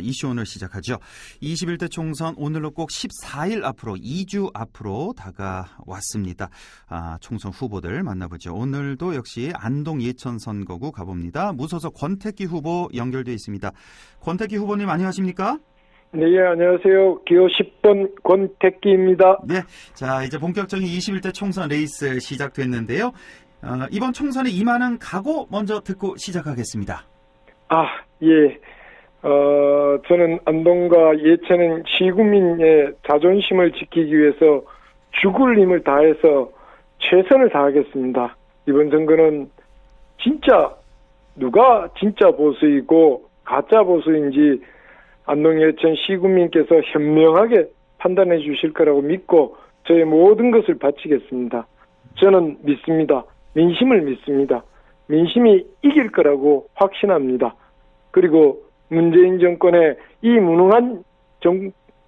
이슈 오늘 시작하죠. 21대 총선 오늘로 꼭 14일 앞으로 2주 앞으로 다가왔습니다. 총선 후보들 만나보죠. 오늘도 역시 안동 예천선거구 가봅니다. 무소속 권택기 후보 연결돼 있습니다. 권택기 후보님 안녕하십니까? 네, 안녕하세요. 기호 10번 권택기입니다. 네, 자 이제 본격적인 21대 총선 레이스 시작됐는데요. 이번 총선에 임하는 각오 먼저 듣고 시작하겠습니다. 예. 저는 안동과 예천은 시구민의 자존심을 지키기 위해서 죽을 힘을 다해서 최선을 다하겠습니다. 이번 선거는 진짜 누가 진짜 보수이고 가짜 보수인지 안동 예천 시구민께서 현명하게 판단해 주실 거라고 믿고 저의 모든 것을 바치겠습니다. 저는 믿습니다. 민심을 믿습니다. 민심이 이길 거라고 확신합니다. 그리고 문재인 정권의 이 무능한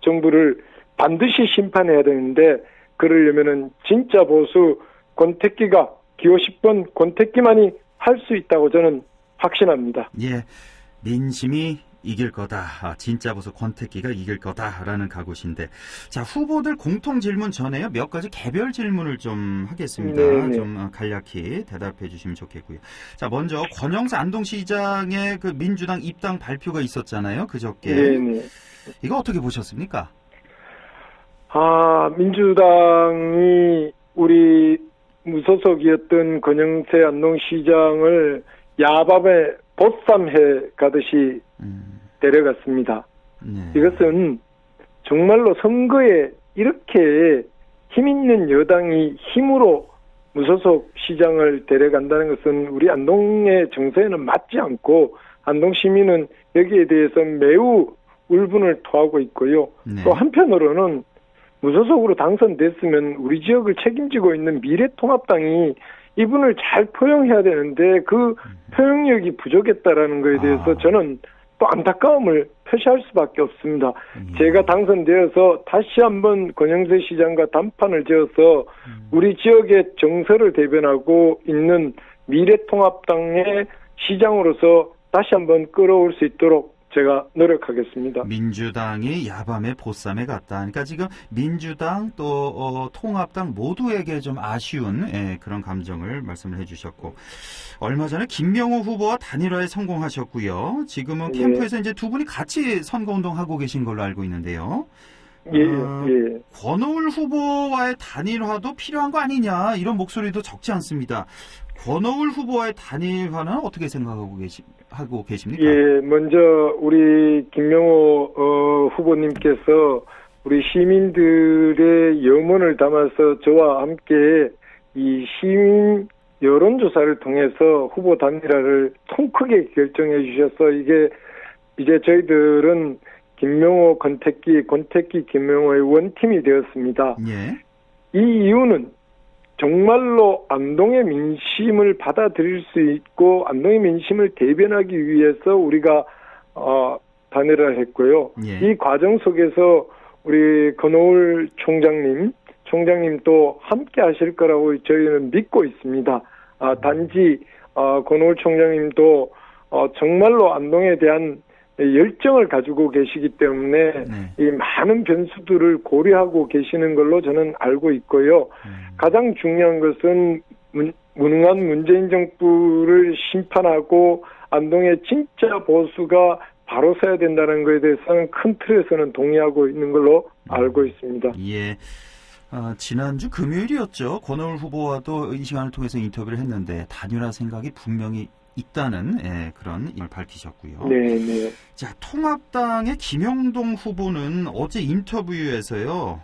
정부를 반드시 심판해야 되는데 그러려면은 진짜 보수 권택기가 기호 10번 권택기만이 할 수 있다고 저는 확신합니다. 예, 민심이 이길 거다. 진짜 보수 권택기가 이길 거다라는 각오신데, 자 후보들 공통 질문 전에요 몇 가지 개별 질문을 좀 하겠습니다. 네네. 좀 간략히 대답해 주시면 좋겠고요. 자 먼저 권영세 안동시장의 그 민주당 입당 발표가 있었잖아요, 그저께. 네네. 이거 어떻게 보셨습니까? 민주당이 우리 무소속이었던 권영세 안동시장을 야밤에 보쌈해 가듯이 데려갔습니다. 네. 이것은 정말로 선거에 이렇게 힘있는 여당이 힘으로 무소속 시장을 데려간다는 것은 우리 안동의 정서에는 맞지 않고 안동 시민은 여기에 대해서 매우 울분을 토하고 있고요. 네. 또 한편으로는 무소속으로 당선됐으면 우리 지역을 책임지고 있는 미래통합당이 이분을 잘 포용해야 되는데 그 포용력이 부족했다라는 것에 대해서 저는 또 안타까움을 표시할 수밖에 없습니다. 제가 당선되어서 다시 한번 권영세 시장과 단판을 지어서 우리 지역의 정서를 대변하고 있는 미래통합당의 시장으로서 다시 한번 끌어올 수 있도록 제가 노력하겠습니다. 민주당이 야밤에 보쌈에 갔다. 그러니까 지금 민주당 또 통합당 모두에게 좀 아쉬운 그런 감정을 말씀을 해주셨고, 얼마 전에 김명호 후보와 단일화에 성공하셨고요. 지금은 네. 캠프에서 이제 두 분이 같이 선거운동하고 계신 걸로 알고 있는데요. 예. 권오울 후보와의 단일화도 필요한 거 아니냐, 이런 목소리도 적지 않습니다. 권오울 후보와의 단일화는 어떻게 생각하고 계십니까? 예, 먼저 우리 김명호 후보님께서 우리 시민들의 염원을 담아서 저와 함께 이 시민 여론조사를 통해서 후보 단일화를 통 크게 결정해 주셔서 이게 이제 저희들은 김명호 권택기 김명호의 원팀이 되었습니다. 예. 이 이유는 정말로 안동의 민심을 받아들일 수 있고 안동의 민심을 대변하기 위해서 우리가 단일화를 했고요. 예. 이 과정 속에서 우리 권오울 총장님도 함께 하실 거라고 저희는 믿고 있습니다. 단지 권오울 총장님도 정말로 안동에 대한 열정을 가지고 계시기 때문에 이 많은 변수들을 고려하고 계시는 걸로 저는 알고 있고요. 가장 중요한 것은 무능한 문재인 정부를 심판하고 안동의 진짜 보수가 바로 서야 된다는 것에 대해서는 큰 틀에서는 동의하고 있는 걸로 알고 있습니다. 예. 지난주 금요일이었죠. 권오울 후보와도 이 시간을 통해서 인터뷰를 했는데 단일화 생각이 분명히 있다는 그런 걸 밝히셨고요. 네. 자, 통합당의 김영동 후보는 어제 인터뷰에서요,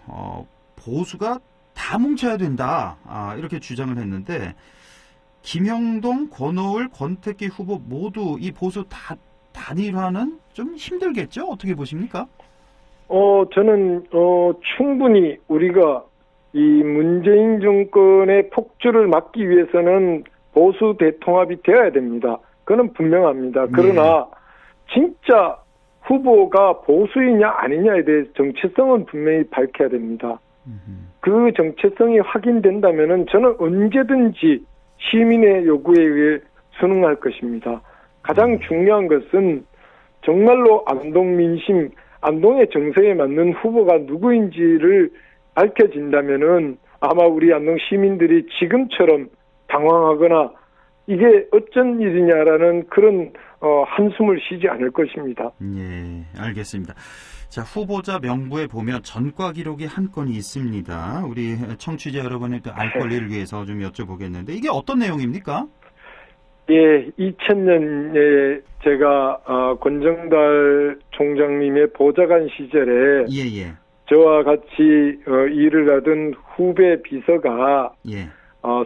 보수가 다 뭉쳐야 된다, 이렇게 주장을 했는데, 김영동, 권오울, 권택기 후보 모두 이 보수 단일화는 좀 힘들겠죠? 어떻게 보십니까? 저는 충분히 우리가 이 문재인 정권의 폭주를 막기 위해서는 보수 대통합이 되어야 됩니다. 그건 분명합니다. 그러나 진짜 후보가 보수이냐 아니냐에 대해 정체성은 분명히 밝혀야 됩니다. 그 정체성이 확인된다면은 저는 언제든지 시민의 요구에 의해 순응할 것입니다. 가장 중요한 것은 정말로 안동 민심, 안동의 정서에 맞는 후보가 누구인지를 밝혀진다면은 아마 우리 안동 시민들이 지금처럼 당황하거나 이게 어쩐 일이냐라는 그런 한숨을 쉬지 않을 것입니다. 예, 알겠습니다. 자, 후보자 명부에 보면 전과 기록이 한 건이 있습니다. 우리 청취자 여러분의 또 알 권리를 위해서 좀 여쭤보겠는데 이게 어떤 내용입니까? 예, 2000년에 제가 권정달 총장님의 보좌관 시절에 예. 저와 같이 일을 하던 후배 비서가 예.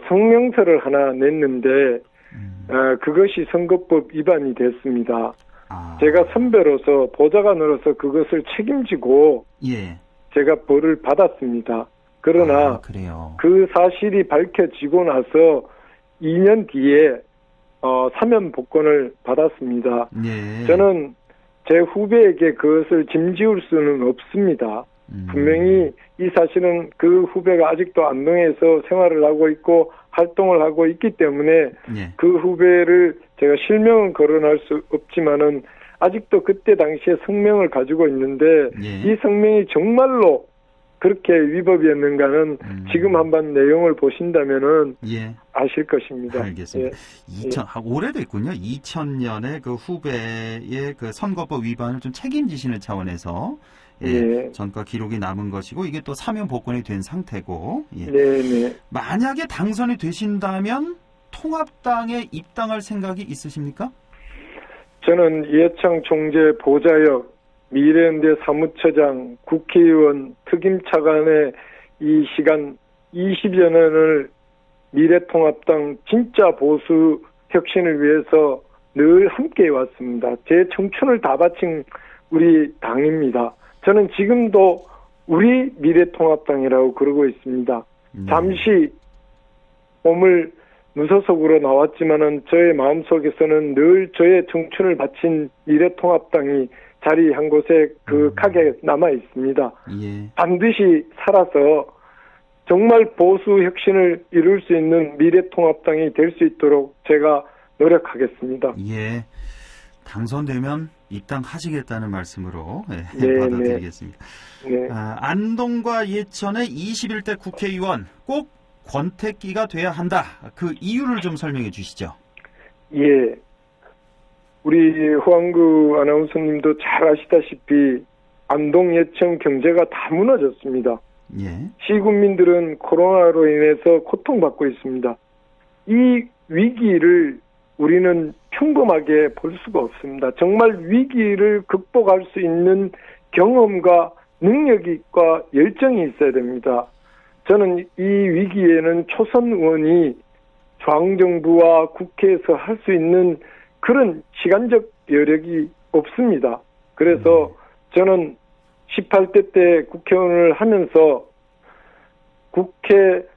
성명서를 하나 냈는데 그것이 선거법 위반이 됐습니다. 제가 선배로서 보좌관으로서 그것을 책임지고 예. 제가 벌을 받았습니다. 그러나 그래요. 그 사실이 밝혀지고 나서 2년 뒤에 사면 복권을 받았습니다. 예. 저는 제 후배에게 그것을 짐지울 수는 없습니다. 분명히 이 사실은 그 후배가 아직도 안동에서 생활을 하고 있고 활동을 하고 있기 때문에 예. 그 후배를 제가 실명은 거론할 수 없지만은 아직도 그때 당시에 성명을 가지고 있는데 예. 이 성명이 정말로 그렇게 위법이었는가는 지금 한번 내용을 보신다면은 예. 아실 것입니다. 알겠습니다. 오래됐군요. 2000년에 그 후배의 그 선거법 위반을 좀 책임지시는 차원에서 전과 기록이 남은 것이고 이게 또 사면 복권이 된 상태고. 네네. 만약에 당선이 되신다면 통합당에 입당할 생각이 있으십니까? 저는 이해창 총재 보좌역, 미래연대 사무처장, 국회의원, 특임차관의 이 시간 20여 년을 미래통합당 진짜 보수 혁신을 위해서 늘 함께 왔습니다. 제 청춘을 다 바친 우리 당입니다. 저는 지금도 우리 미래통합당이라고 그러고 있습니다. 잠시 몸을 무소속으로 나왔지만은 저의 마음속에서는 늘 저의 청춘을 바친 미래통합당이 자리한 곳에 극하게 남아 있습니다. 예. 반드시 살아서 정말 보수 혁신을 이룰 수 있는 미래통합당이 될 수 있도록 제가 노력하겠습니다. 예. 당선되면 입당하시겠다는 말씀으로 네, 받아들이겠습니다. 네. 안동과 예천의 21대 국회의원 꼭 권태기가 돼야 한다. 그 이유를 좀 설명해 주시죠. 예. 우리 후한구 아나운서님도 잘 아시다시피 안동 예천 경제가 다 무너졌습니다. 예. 시군민들은 코로나로 인해서 고통받고 있습니다. 이 위기를 우리는 평범하게 볼 수가 없습니다. 정말 위기를 극복할 수 있는 경험과 능력과 열정이 있어야 됩니다. 저는 이 위기에는 초선 의원이 중앙정부와 국회에서 할 수 있는 그런 시간적 여력이 없습니다. 그래서 저는 18대 때 국회의원을 하면서 국회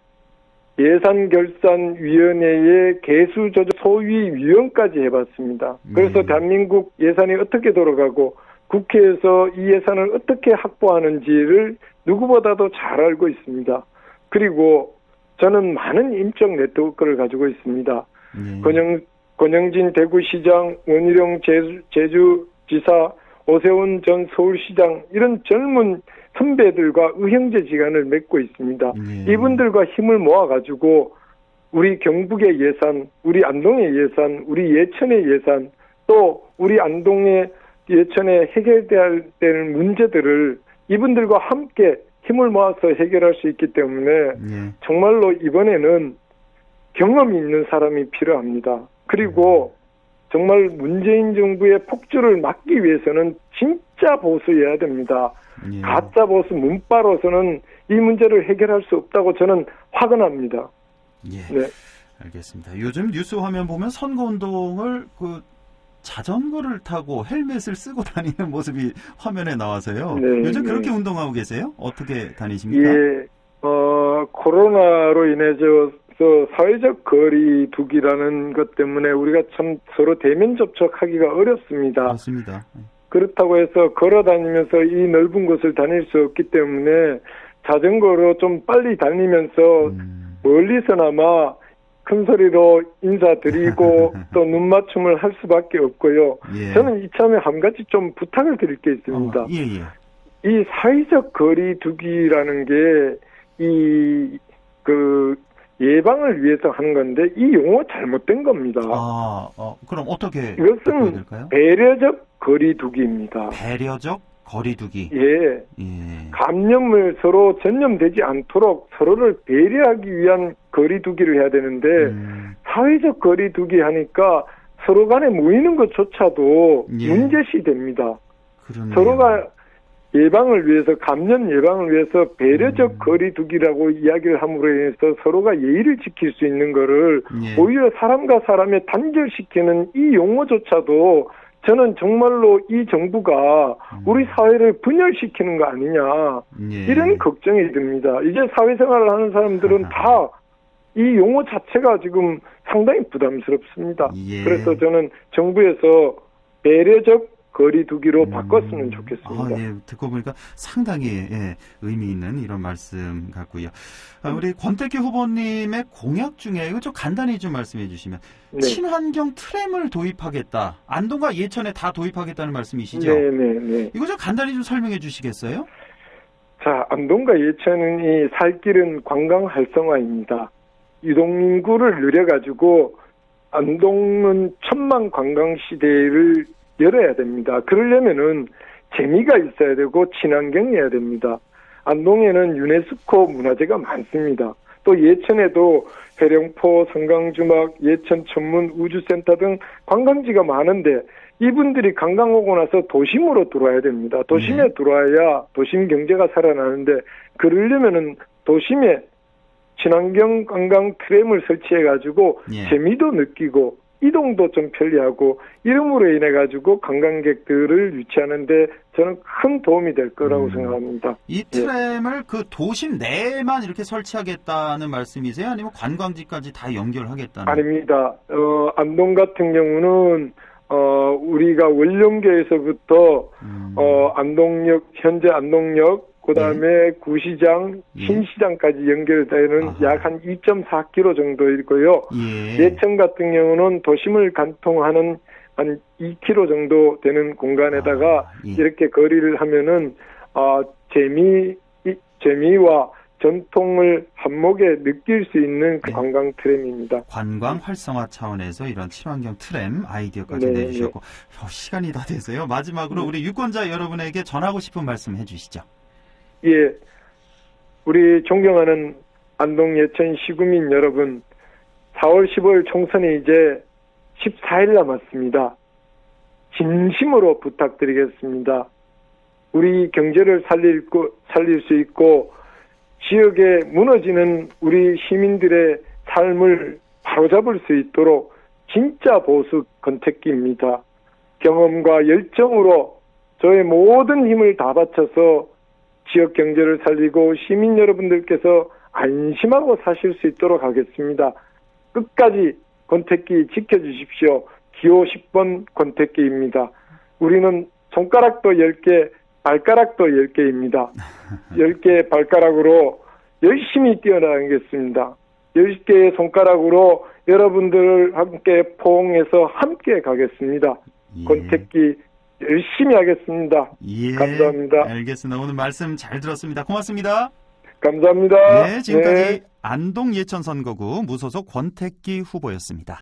예산결산위원회의 개수조정 소위위원까지 해봤습니다. 그래서 대한민국 예산이 어떻게 돌아가고 국회에서 이 예산을 어떻게 확보하는지를 누구보다도 잘 알고 있습니다. 그리고 저는 많은 인적 네트워크를 가지고 있습니다. 권영진 대구시장, 원희룡 제주지사, 오세훈 전 서울시장 이런 젊은 선배들과 의형제지간을 맺고 있습니다. 이분들과 힘을 모아가지고 우리 경북의 예산, 우리 안동의 예산, 우리 예천의 예산, 또 우리 안동의 예천에 해결돼야 되는 문제들을 이분들과 함께 힘을 모아서 해결할 수 있기 때문에 정말로 이번에는 경험이 있는 사람이 필요합니다. 그리고 정말 문재인 정부의 폭주를 막기 위해서는 진짜 보수여야 됩니다. 가짜 보수 문바로서는 이 문제를 해결할 수 없다고 저는 화근합니다. 네. 알겠습니다. 요즘 뉴스 화면 보면 선거운동을 자전거를 타고 헬멧을 쓰고 다니는 모습이 화면에 나와서요. 요즘 그렇게 운동하고 계세요? 어떻게 다니십니까? 예, 코로나로 인해서 사회적 거리 두기라는 것 때문에 우리가 참 서로 대면 접촉하기가 어렵습니다. 그렇습니다. 그렇다고 해서 걸어 다니면서 이 넓은 곳을 다닐 수 없기 때문에 자전거로 좀 빨리 다니면서 멀리서나마 큰 소리로 인사드리고 또 눈맞춤을 할 수밖에 없고요. 예. 저는 이참에 한 가지 좀 부탁을 드릴 게 있습니다. 예. 이 사회적 거리 두기라는 게 예방을 위해서 하는 건데 이 용어 잘못된 겁니다. 그럼 어떻게 바꿔야 이것은 될까요? 배려적 거리 두기입니다. 배려적 거리두기. 예. 감염을 서로 전염되지 않도록 서로를 배려하기 위한 거리 두기를 해야 되는데 사회적 거리 두기 하니까 서로 간에 모이는 것조차도 예. 문제시 됩니다. 그러네요. 서로가 예방을 위해서 감염 예방을 위해서 배려적 거리 두기라고 이야기를 함으로 인해서 서로가 예의를 지킬 수 있는 거를 예. 오히려 사람과 사람의 단절시키는 이 용어조차도 저는 정말로 이 정부가 우리 사회를 분열시키는 거 아니냐 예. 이런 걱정이 듭니다. 이제 사회생활을 하는 사람들은 다 이 용어 자체가 지금 상당히 부담스럽습니다. 예. 그래서 저는 정부에서 배려적 거리 두기로 바꿨으면 좋겠습니다. 예, 듣고 보니까 상당히 의미 있는 이런 말씀 같고요. 우리 권태기 후보님의 공약 중에 이거 좀 간단히 좀 말씀해 주시면 네. 친환경 트램을 도입하겠다. 안동과 예천에 다 도입하겠다는 말씀이시죠? 네. 이거 좀 간단히 좀 설명해 주시겠어요? 자, 안동과 예천이 살 길은 관광 활성화입니다. 유동인구를 늘려가지고 안동은 천만 관광 시대를 열어야 됩니다. 그러려면은 재미가 있어야 되고 친환경이어야 됩니다. 안동에는 유네스코 문화재가 많습니다. 또 예천에도 해령포, 성강주막, 예천 천문 우주센터 등 관광지가 많은데 이분들이 관광 오고 나서 도심으로 들어와야 됩니다. 도심에 들어와야 도심 경제가 살아나는데 그러려면은 도심에 친환경 관광 트램을 설치해가지고 예. 재미도 느끼고 이동도 좀 편리하고 이름으로 인해 가지고 관광객들을 유치하는데 저는 큰 도움이 될 거라고 생각합니다. 이 트램을 그 도심 내에만 이렇게 설치하겠다는 말씀이세요? 아니면 관광지까지 다 연결하겠다는? 아닙니다. 안동 같은 경우는 우리가 원령교에서부터 안동역 현재 안동역 그다음에 구시장, 신시장까지 연결되는 약 한 2.4km 정도이고요. 예천 같은 경우는 도심을 관통하는 한 2km 정도 되는 공간에다가 이렇게 거리를 하면은 재미와 전통을 한몫에 느낄 수 있는 그 관광 트램입니다. 관광 활성화 차원에서 이런 친환경 트램 아이디어까지 내주셨고 시간이 다 돼서요. 마지막으로 우리 유권자 여러분에게 전하고 싶은 말씀 해주시죠. 예, 우리 존경하는 안동 예천 시구민 여러분, 4월 15일 총선이 이제 14일 남았습니다. 진심으로 부탁드리겠습니다. 우리 경제를 살릴 수 있고 지역에 무너지는 우리 시민들의 삶을 바로잡을 수 있도록 진짜 보수 권태기입니다. 경험과 열정으로 저의 모든 힘을 다 바쳐서 지역 경제를 살리고 시민 여러분들께서 안심하고 사실 수 있도록 하겠습니다. 끝까지 권태기 지켜주십시오. 기호 10번 권태기입니다. 우리는 손가락도 10개, 발가락도 10개입니다. 10개의 발가락으로 열심히 뛰어나가겠습니다. 10개의 손가락으로 여러분들을 함께 포옹해서 함께 가겠습니다. 권태기 열심히 하겠습니다. 감사합니다. 알겠습니다. 오늘 말씀 잘 들었습니다. 고맙습니다. 감사합니다. 지금까지 안동 예천 선거구 무소속 권태기 후보였습니다.